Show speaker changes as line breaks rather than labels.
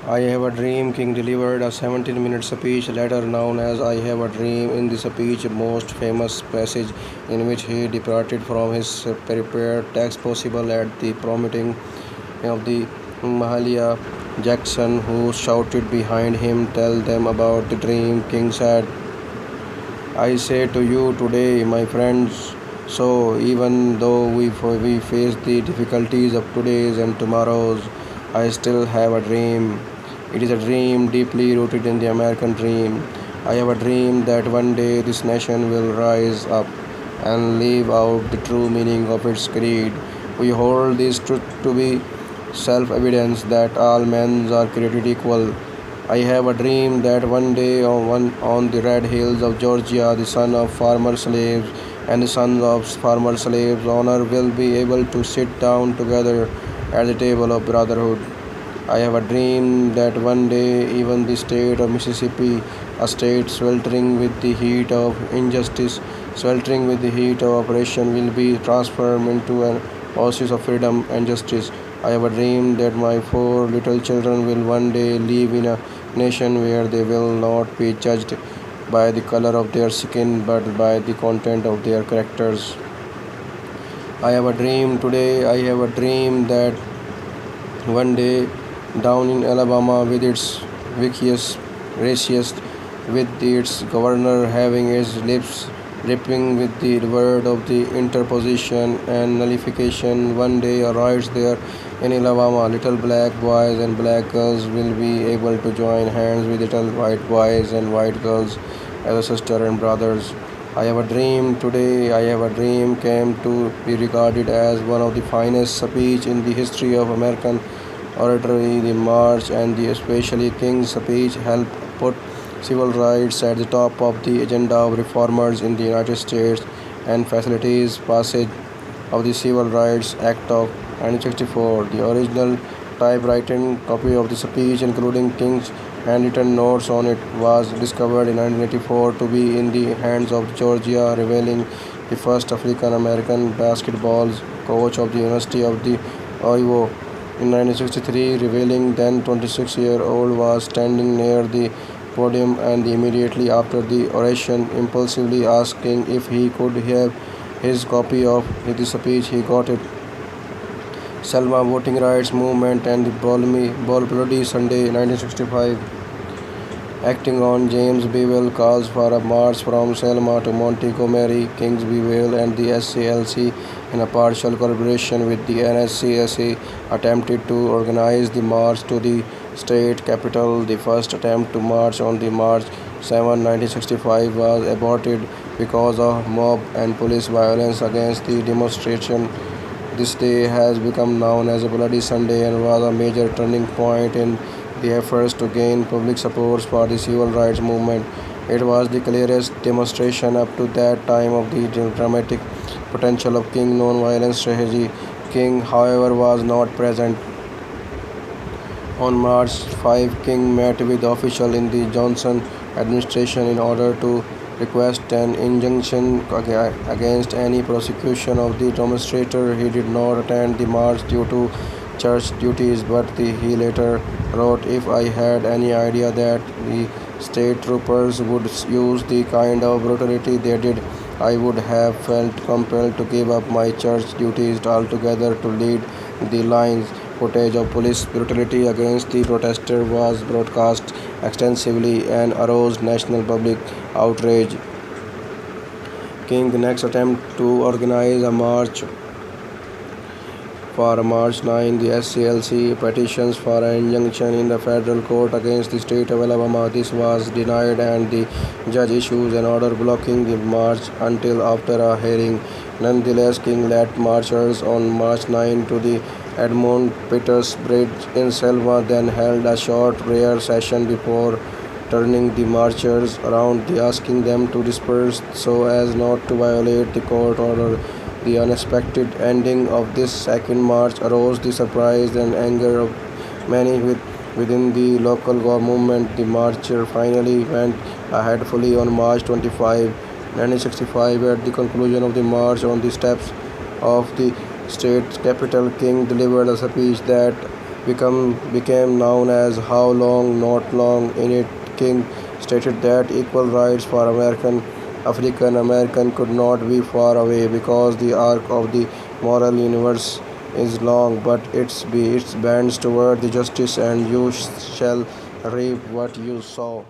I Have a Dream King delivered a 17-minute speech, later known as I Have a Dream. In the speech, most famous passage in which he departed from his prepared text possible at the prompting of the Mahalia Jackson, who shouted behind him, "Tell them about the dream." King said, "I say to you today, my friends, so even though we face the difficulties of today's and tomorrow's, I still have a dream. It is a dream deeply rooted in the American dream. I have a dream that one day this nation will rise up and live out the true meaning of its creed. We hold this truth to be self-evidence that all men are created equal. I have a dream that one day on the red hills of Georgia, the son of farmer slaves and the sons of farmer slaves owner will be able to sit down together at the table of brotherhood. I have a dream that one day even the state of Mississippi, a state sweltering with the heat of injustice, sweltering with the heat of oppression, will be transformed into an oasis of freedom and justice. I have a dream that my four little children will one day live in a nation where they will not be judged by the color of their skin but by the content of their characters. I have a dream today. I have a dream that one day down in Alabama, with its vicious racist, with its governor having his lips dripping with the word of the interposition and nullification, one day arrives there in Alabama. Little black boys and black girls will be able to join hands with little white boys and white girls as a sister and brothers. I have a dream today. I have a dream came to be regarded as one of the finest speech in the history of American oratory. The march and the especially King's speech helped put civil rights at the top of the agenda of reformers in the United States and facilitates passage of the Civil Rights Act of 1964. The original typewritten copy of the speech, including King's handwritten notes on it, was discovered in 1984 to be in the hands of Georgia, revealing the first African American basketball coach of the University of the Ohio. In 1963, revealing then 26-year-old was standing near the podium and immediately after the oration, impulsively asking if he could have his copy of the speech. He got it. Selma voting rights movement and the Bloody Sunday 1965. Acting on James Bevel calls for a march from Selma to Montgomery. Kings Bevel and the SCLC, in a partial collaboration with the NSCSA, attempted to organize the march to the state capital. The first attempt to march on the March 7, 1965 was aborted because of mob and police violence against the demonstration. This day has become known as a Bloody Sunday and was a major turning point in the efforts to gain public support for the civil rights movement. It was the clearest demonstration up to that time of the dramatic potential of King's non-violent strategy. King, however, was not present. On March 5, King met with officials in the Johnson administration in order to request an injunction against any prosecution of the demonstrator. He did not attend the march due to church duties, but he later wrote, "If I had any idea that the state troopers would use the kind of brutality they did, I would have felt compelled to give up my church duties altogether to lead the lines." Footage of police brutality against the protesters was broadcast extensively and aroused national public outrage. King's next attempt to organize a march for March 9, the SCLC petitions for an injunction in the federal court against the state of Alabama. This was denied and the judge issues an order blocking the march until after a hearing. Nonetheless, King led marchers on March 9 to the Edmund Pettus Bridge in Selma, then held a short prayer session before turning the marchers around, asking them to disperse so as not to violate the court order. The unexpected ending of this second march aroused the surprise and anger of many within the local movement. The marcher finally went ahead fully on March 25, 1965. At the conclusion of the march, on the steps of the state capitol, King delivered a speech that became known as How Long Not Long. In it, King stated that equal rights for African American could not be far away because the arc of the moral universe is long, but it bends toward the justice, and you shall reap what you sow.